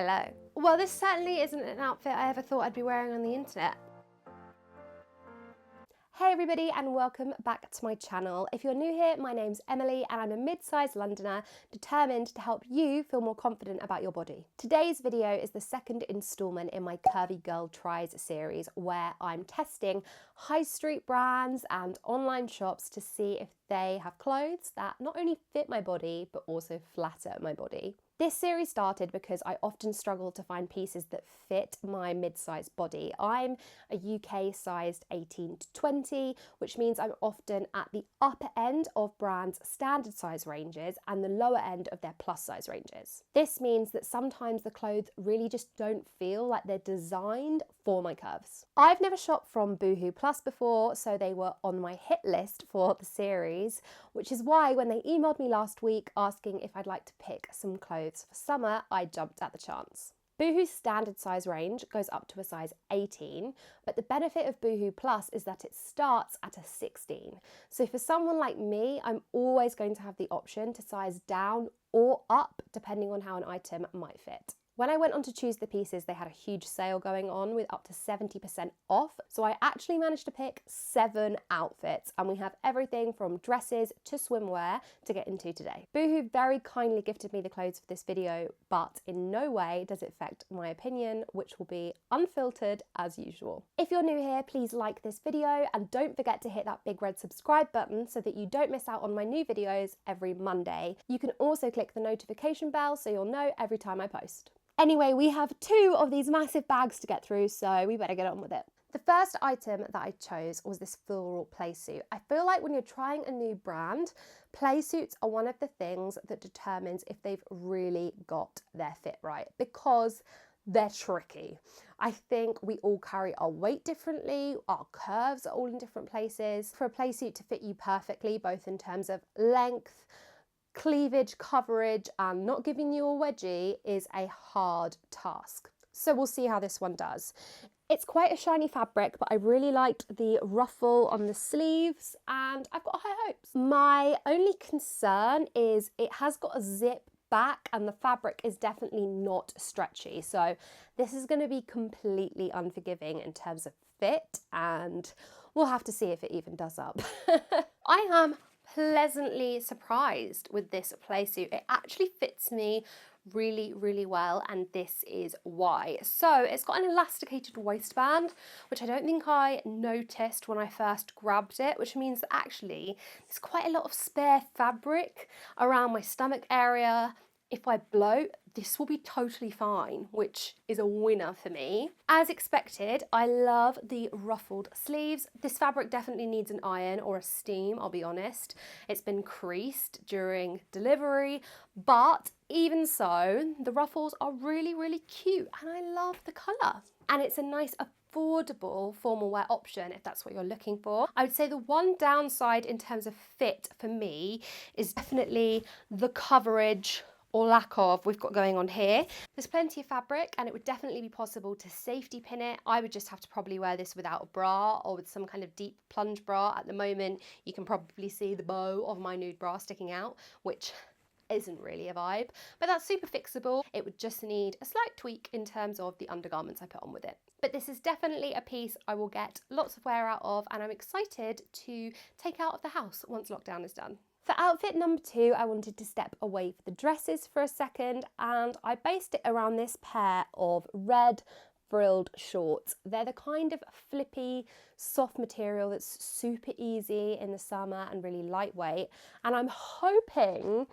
Hello. Well, this certainly isn't an outfit I ever thought I'd be wearing on the internet. Hey everybody and welcome back to my channel. If you're new here, my name's Emily and I'm a mid-sized Londoner determined to help you feel more confident about your body. Today's video is the second instalment in my Curvy Girl Tries series where I'm testing high street brands and online shops to see if they have clothes that not only fit my body but also flatter my body. This series started because I often struggle to find pieces that fit my mid-sized body. I'm a UK sized 18 to 20, which means I'm often at the upper end of brands' standard size ranges and the lower end of their plus size ranges. This means that sometimes the clothes really just don't feel like they're designed for my curves. I've never shopped from Boohoo Plus before, so they were on my hit list for the series, which is why when they emailed me last week asking if I'd like to pick some clothes for summer, I jumped at the chance. Boohoo's standard size range goes up to a size 18, but the benefit of Boohoo Plus is that it starts at a 16. So for someone like me, I'm always going to have the option to size down or up depending on how an item might fit. When I went on to choose the pieces, they had a huge sale going on with up to 70% off. So I actually managed to pick 7 outfits and we have everything from dresses to swimwear to get into today. Boohoo very kindly gifted me the clothes for this video, but in no way does it affect my opinion, which will be unfiltered as usual. If you're new here, please like this video and don't forget to hit that big red subscribe button so that you don't miss out on my new videos every Monday. You can also click the notification bell so you'll know every time I post. Anyway, we have 2 of these massive bags to get through, so we better get on with it. The first item that I chose was this Floral Playsuit. I feel like when you're trying a new brand, playsuits are one of the things that determines if they've really got their fit right, because they're tricky. I think we all carry our weight differently, our curves are all in different places. For a playsuit to fit you perfectly, both in terms of length, cleavage, coverage, and not giving you a wedgie is a hard task. So we'll see how this one does. It's quite a shiny fabric, but I really liked the ruffle on the sleeves and I've got high hopes. My only concern is it has got a zip back and the fabric is definitely not stretchy. So this is going to be completely unforgiving in terms of fit and we'll have to see if it even does up. I am pleasantly surprised with this playsuit. It actually fits me really well and this is why. So it's got an elasticated waistband, which I don't think I noticed when I first grabbed it, which means that actually there's quite a lot of spare fabric around my stomach area. If I bloat, this will be totally fine, which is a winner for me. As expected, I love the ruffled sleeves. This fabric definitely needs an iron or a steam, I'll be honest. It's been creased during delivery, but even so, the ruffles are really cute and I love the colour. And it's a nice affordable formal wear option if that's what you're looking for. I would say the one downside in terms of fit for me is definitely the coverage or lack of we've got going on here. There's plenty of fabric and it would definitely be possible to safety pin it. I would just have to probably wear this without a bra or with some kind of deep plunge bra. At the moment, you can probably see the bow of my nude bra sticking out, which isn't really a vibe, but that's super fixable. It would just need a slight tweak in terms of the undergarments I put on with it. But this is definitely a piece I will get lots of wear out of and I'm excited to take out of the house once lockdown is done. For outfit number 2, I wanted to step away for the dresses for a second and I based it around this pair of red frilled shorts. They're the kind of flippy, soft material that's super easy in the summer and really lightweight. And I'm hoping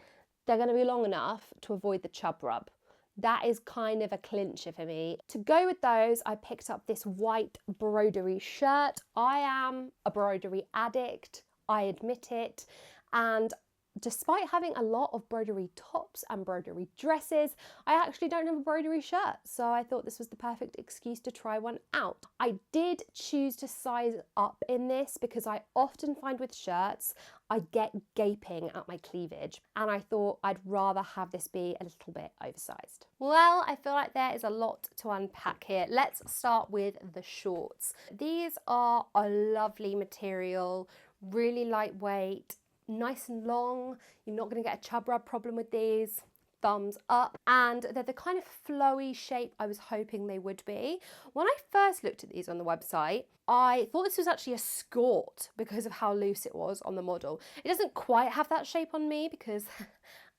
they're going to be long enough to avoid the chub rub. That is kind of a clincher for me. To go with those, I picked up this white Broderie shirt. I am a Broderie addict, I admit it. And despite having a lot of broderie tops and broderie dresses, I actually don't have a broderie shirt, so I thought this was the perfect excuse to try one out. I did choose to size up in this because I often find with shirts I get gaping at my cleavage and I thought I'd rather have this be a little bit oversized. Well, I feel like there is a lot to unpack here. Let's start with the shorts. These are a lovely material, really lightweight, nice and long. You're not going to get a chub rub problem with these. thumbs up, and they're the kind of flowy shape I was hoping they would be. When I first looked at these on the website, I thought this was actually a skirt because of how loose it was on the model. It doesn't quite have that shape on me because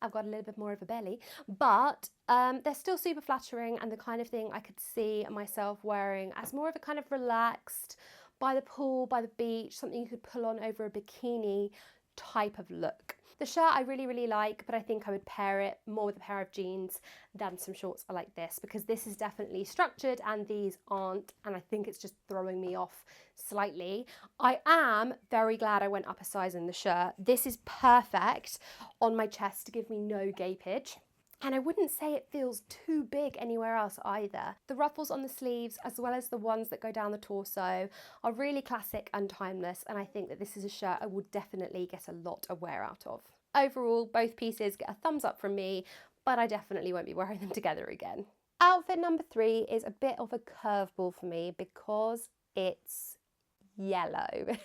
I've got a little bit more of a belly, but they're still super flattering and the kind of thing I could see myself wearing as more of a kind of relaxed, by the pool, by the beach, something you could pull on over a bikini type of look. The shirt I really, really like, but I think I would pair it more with a pair of jeans than some shorts like this, because this is definitely structured and these aren't, and I think it's just throwing me off slightly. I am very glad I went up a size in the shirt. This is perfect on my chest to give me no gapage. And I wouldn't say it feels too big anywhere else either. The ruffles on the sleeves, as well as the ones that go down the torso, are really classic and timeless, and I think that this is a shirt I would definitely get a lot of wear out of. Overall, both pieces get a thumbs up from me, but I definitely won't be wearing them together again. Outfit number 3 is a bit of a curveball for me because it's yellow.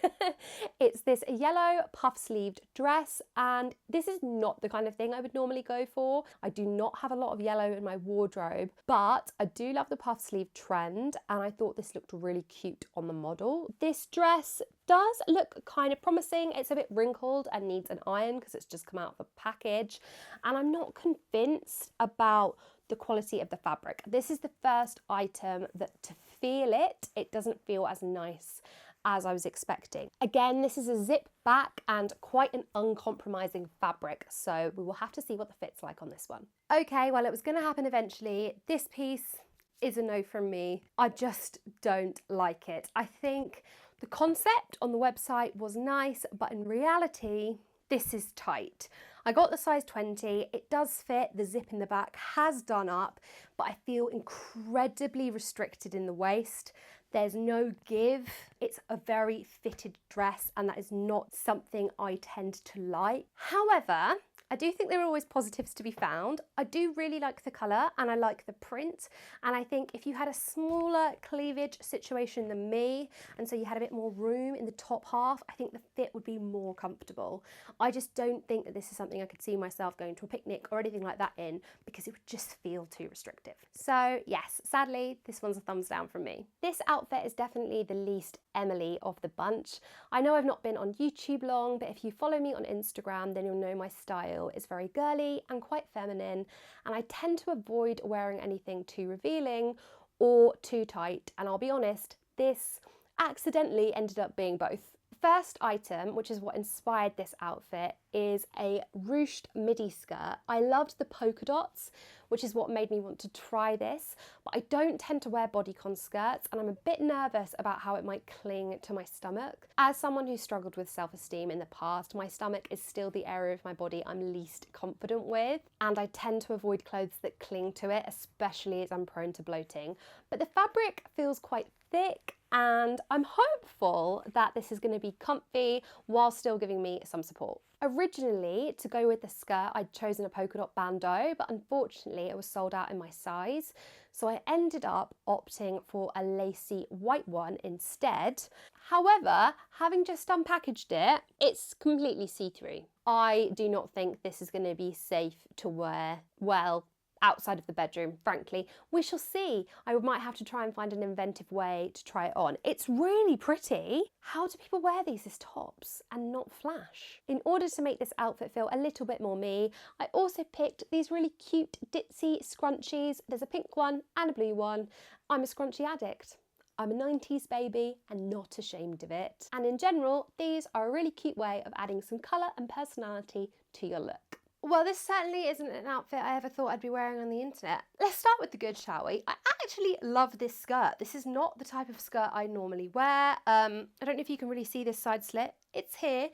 It's this yellow puff sleeved dress, and this is not the kind of thing I would normally go for. I do not have a lot of yellow in my wardrobe, but I do love the puff sleeve trend, and I thought this looked really cute on the model. This dress does look kind of promising. It's a bit wrinkled and needs an iron because it's just come out of a package, and I'm not convinced about the quality of the fabric. This is the first item that, to feel it, it doesn't feel as nice as I was expecting. Again, this is a zip back and quite an uncompromising fabric, so we will have to see what the fit's like on this one. Okay, well, it was going to happen eventually. This piece is a no from me. I just don't like it. I think the concept on the website was nice, but in reality, this is tight. I got the size 20, it does fit, the zip in the back has done up, but I feel incredibly restricted in the waist. There's no give. It's a very fitted dress, and that is not something I tend to like. However, I do think there are always positives to be found. I do really like the colour and I like the print, and I think if you had a smaller cleavage situation than me, and so you had a bit more room in the top half, I think the fit would be more comfortable. I just don't think that this is something I could see myself going to a picnic or anything like that in, because it would just feel too restrictive. So yes, sadly, this one's a thumbs down from me. This outfit is definitely the least Emily of the bunch. I know I've not been on YouTube long, but if you follow me on Instagram, then you'll know my style is very girly and quite feminine, and I tend to avoid wearing anything too revealing or too tight, and I'll be honest, this accidentally ended up being both. First item, which is what inspired this outfit, is a ruched midi skirt. I loved the polka dots, which is what made me want to try this, but I don't tend to wear bodycon skirts, and I'm a bit nervous about how it might cling to my stomach. As someone who struggled with self-esteem in the past, my stomach is still the area of my body I'm least confident with, and I tend to avoid clothes that cling to it, especially as I'm prone to bloating. But the fabric feels quite thick, and I'm hopeful that this is going to be comfy while still giving me some support. Originally, to go with the skirt, I'd chosen a polka dot bandeau, but unfortunately it was sold out in my size, so I ended up opting for a lacy white one instead. However, having just unpackaged it, it's completely see-through. I do not think this is going to be safe to wear, well, outside of the bedroom, frankly. We shall see. I might have to try and find an inventive way to try it on. It's really pretty. How do people wear these as tops and not flash? In order to make this outfit feel a little bit more me, I also picked these really cute Ditsy scrunchies. There's a pink one and a blue one. I'm a scrunchie addict. I'm a 90s baby and not ashamed of it. And in general, these are a really cute way of adding some colour and personality to your look. Well, this certainly isn't an outfit I ever thought I'd be wearing on the internet. Let's start with the good, shall we? I actually love this skirt. This is not the type of skirt I normally wear. I don't know if you can really see this side slit. It's here.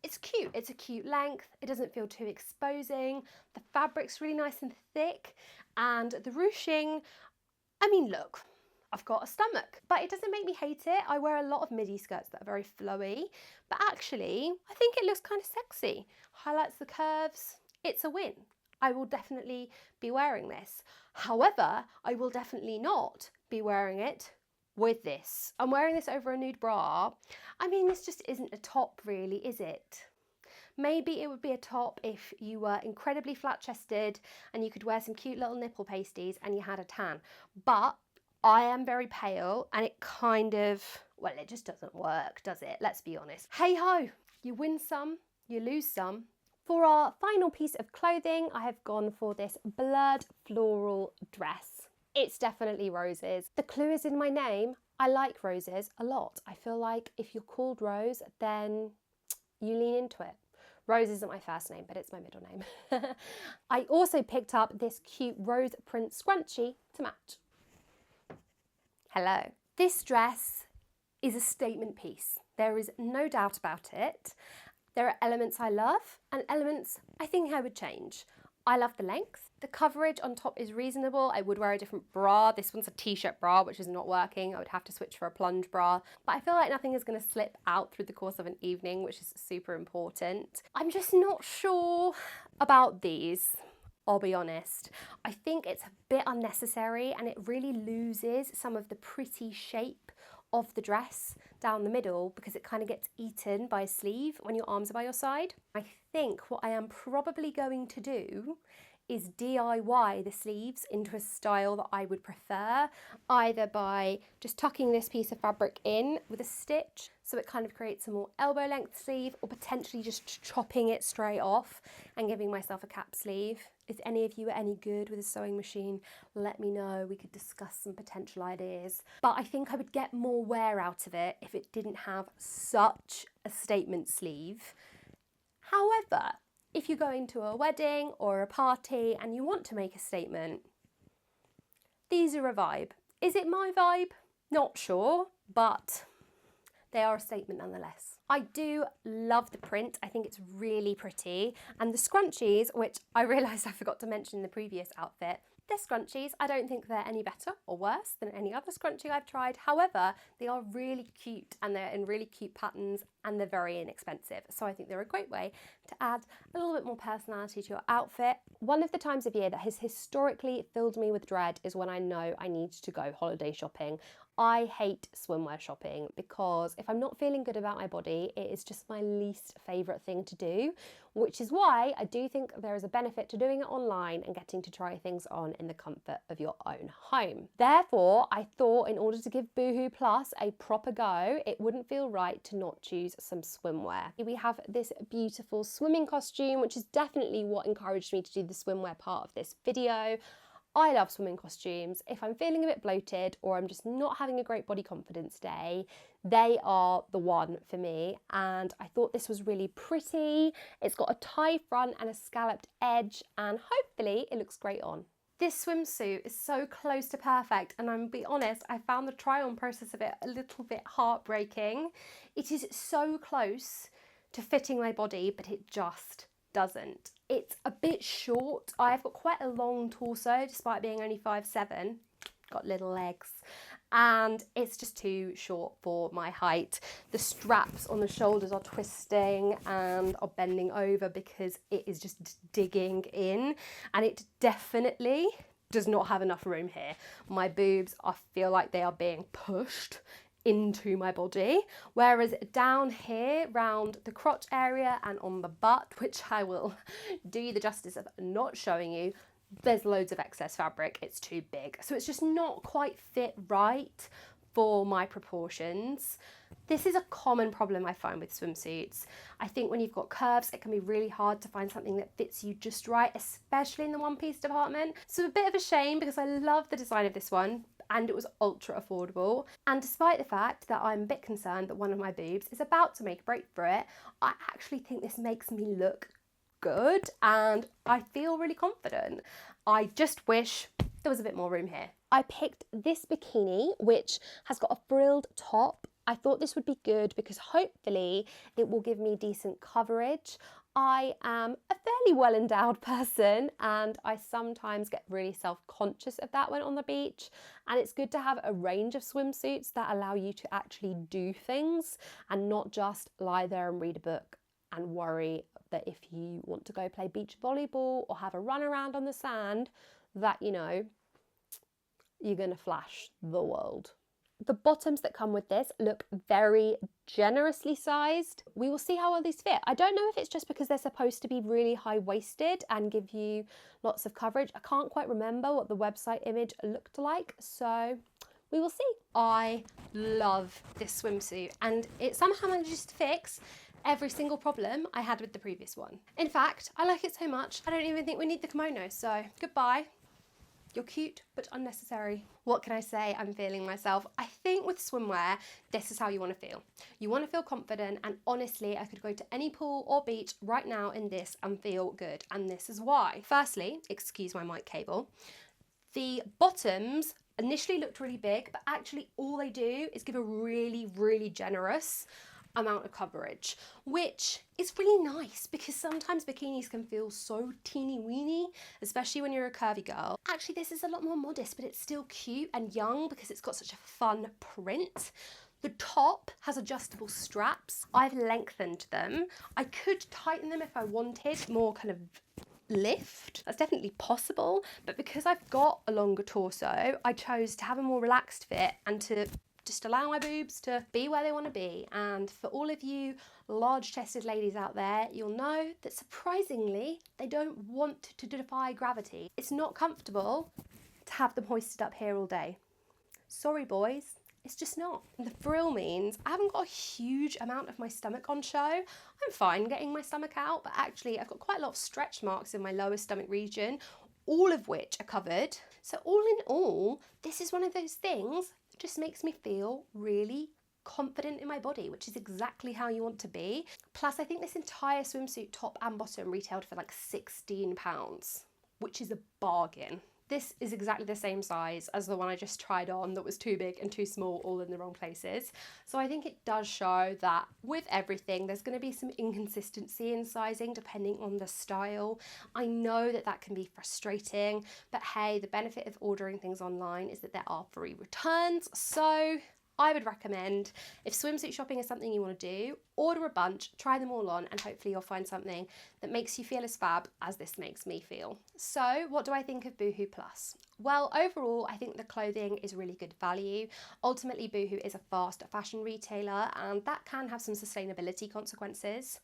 It's cute. It's a cute length. It doesn't feel too exposing. The fabric's really nice and thick. And the ruching, I mean, look, I've got a stomach, but it doesn't make me hate it. I wear a lot of midi skirts that are very flowy, but actually, I think it looks kind of sexy. Highlights the curves. It's a win. I will definitely be wearing this. However, I will definitely not be wearing it with this. I'm wearing this over a nude bra. I mean, this just isn't a top really, is it? Maybe it would be a top if you were incredibly flat-chested and you could wear some cute little nipple pasties and you had a tan. But I am very pale and it kind of, well, it just doesn't work, does it? Let's be honest. Hey ho, you win some, you lose some. For our final piece of clothing, I have gone for this blurred floral dress. It's definitely roses. The clue is in my name. I like roses a lot. I feel like if you're called Rose, then you lean into it. Rose isn't my first name, but it's my middle name. I also picked up this cute rose print scrunchie to match. Hello. This dress is a statement piece. There is no doubt about it. There are elements I love and elements I think I would change. I love the length. The coverage on top is reasonable. I would wear a different bra. This one's a t-shirt bra, which is not working. I would have to switch for a plunge bra. But I feel like nothing is going to slip out through the course of an evening, which is super important. I'm just not sure about these. I'll be honest. I think it's a bit unnecessary and it really loses some of the pretty shape of the dress down the middle because it kind of gets eaten by a sleeve when your arms are by your side. I think what I am probably going to do is DIY the sleeves into a style that I would prefer, either by just tucking this piece of fabric in with a stitch so it kind of creates a more elbow length sleeve, or potentially just chopping it straight off and giving myself a cap sleeve. If any of you are any good with a sewing machine, let me know. We could discuss some potential ideas. But I think I would get more wear out of it if it didn't have such a statement sleeve. However, if you're going to a wedding or a party and you want to make a statement, these are a vibe. Is it my vibe? Not sure, but they are a statement nonetheless. I do love the print. I think it's really pretty. And the scrunchies, which I realised I forgot to mention in the previous outfit, they're scrunchies. I don't think they're any better or worse than any other scrunchie I've tried. However, they are really cute and they're in really cute patterns and they're very inexpensive. So I think they're a great way to add a little bit more personality to your outfit. One of the times of year that has historically filled me with dread is when I know I need to go holiday shopping. I hate swimwear shopping because if I'm not feeling good about my body, it is just my least favourite thing to do, which is why I do think there is a benefit to doing it online and getting to try things on in the comfort of your own home. Therefore, I thought in order to give Boohoo Plus a proper go, it wouldn't feel right to not choose some swimwear. We have this beautiful swimming costume, which is definitely what encouraged me to do the swimwear part of this video. I love swimming costumes. If I'm feeling a bit bloated or I'm just not having a great body confidence day, they are the one for me. And I thought this was really pretty. It's got a tie front and a scalloped edge, and hopefully it looks great on. This swimsuit is so close to perfect, and I'm gonna be honest, I found the try-on process of it a little bit heartbreaking. It is so close to fitting my body, but it just doesn't. It's a bit short. I've got quite a long torso despite being only 5'7", got little legs, and it's just too short for my height. The straps on the shoulders are twisting and are bending over because it is just digging in, and it definitely does not have enough room here. My boobs, I feel like they are being pushed into my body, whereas down here round the crotch area and on the butt, which I will do you the justice of not showing you, there's loads of excess fabric. It's too big, so it's just not quite fit right for my proportions. This is a common problem I find with swimsuits. I think when you've got curves, it can be really hard to find something that fits you just right, especially in the one-piece department. So a bit of a shame because I love the design of this one, and it was ultra affordable. And despite the fact that I'm a bit concerned that one of my boobs is about to make a break for it, I actually think this makes me look good and I feel really confident. I just wish there was a bit more room here. I picked this bikini, which has got a frilled top. I thought this would be good because hopefully it will give me decent coverage. I am a fairly well-endowed person and I sometimes get really self-conscious of that when on the beach, and it's good to have a range of swimsuits that allow you to actually do things and not just lie there and read a book and worry that if you want to go play beach volleyball or have a run around on the sand that, you know, you're gonna flash the world. The bottoms that come with this look very generously sized. We will see how well these fit. I don't know if it's just because they're supposed to be really high-waisted and give you lots of coverage. I can't quite remember what the website image looked like, so we will see. I love this swimsuit, and it somehow manages to fix every single problem I had with the previous one. In fact, I like it so much, I don't even think we need the kimono, so goodbye. You're cute, but unnecessary. What can I say? I'm feeling myself. I think with swimwear, this is how you want to feel. You want to feel confident, and honestly, I could go to any pool or beach right now in this and feel good, and this is why. Firstly, excuse my mic cable, the bottoms initially looked really big, but actually all they do is give a really, really generous amount of coverage, which is really nice because sometimes bikinis can feel so teeny weeny, especially when you're a curvy girl. Actually, this is a lot more modest, but it's still cute and young because it's got such a fun print. The top has adjustable straps. I've lengthened them. I could tighten them if I wanted more kind of lift. That's definitely possible, but because I've got a longer torso, I chose to have a more relaxed fit and to just allow my boobs to be where they want to be. And for all of you large-chested ladies out there, you'll know that surprisingly, they don't want to defy gravity. It's not comfortable to have them hoisted up here all day. Sorry, boys. It's just not. The frill means I haven't got a huge amount of my stomach on show. I'm fine getting my stomach out, but actually I've got quite a lot of stretch marks in my lower stomach region, all of which are covered. So all in all, this is one of those things that just makes me feel really confident in my body, which is exactly how you want to be. Plus, I think this entire swimsuit top and bottom retailed for like £16, which is a bargain. This is exactly the same size as the one I just tried on that was too big and too small, all in the wrong places. So I think it does show that with everything, there's going to be some inconsistency in sizing depending on the style. I know that that can be frustrating, but hey, the benefit of ordering things online is that there are free returns. So I would recommend, if swimsuit shopping is something you want to do, order a bunch, try them all on, and hopefully you'll find something that makes you feel as fab as this makes me feel. So what do I think of Boohoo Plus? Well, overall, I think the clothing is really good value. Ultimately, Boohoo is a fast fashion retailer, and that can have some sustainability consequences.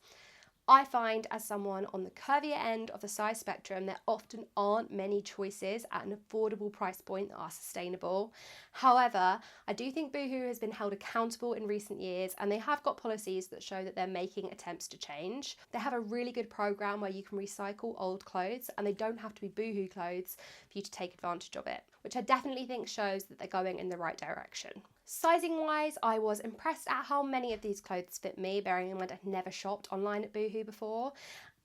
I find, as someone on the curvier end of the size spectrum, there often aren't many choices at an affordable price point that are sustainable. However, I do think Boohoo has been held accountable in recent years, and they have got policies that show that they're making attempts to change. They have a really good program where you can recycle old clothes, and they don't have to be Boohoo clothes for you to take advantage of it, which I definitely think shows that they're going in the right direction. Sizing wise, I was impressed at how many of these clothes fit me, bearing in mind I'd never shopped online at Boohoo before.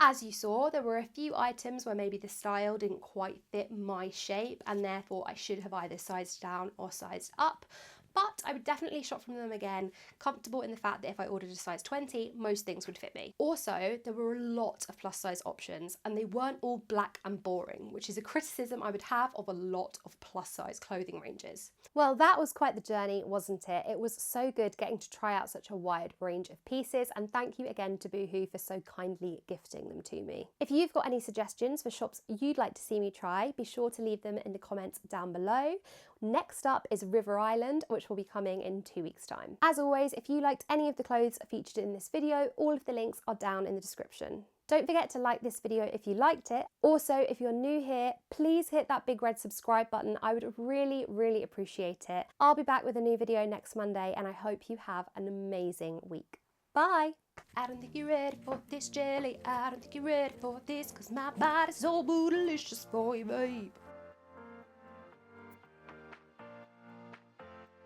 As you saw, there were a few items where maybe the style didn't quite fit my shape, and therefore I should have either sized down or sized up. But I would definitely shop from them again, comfortable in the fact that if I ordered a size 20, most things would fit me. Also, there were a lot of plus size options, and they weren't all black and boring, which is a criticism I would have of a lot of plus size clothing ranges. Well, that was quite the journey, wasn't it? It was so good getting to try out such a wide range of pieces, and thank you again to Boohoo for so kindly gifting them to me. If you've got any suggestions for shops you'd like to see me try, be sure to leave them in the comments down below. Next up is River Island, which will be coming in 2 weeks' time. As always, if you liked any of the clothes featured in this video, all of the links are down in the description. Don't forget to like this video if you liked it. Also, if you're new here, please hit that big red subscribe button. I would really, really appreciate it. I'll be back with a new video next Monday, and I hope you have an amazing week. Bye! I don't think you're ready for this jelly. I don't think you're ready for this, 'cause my body's so bootylicious for you, babe.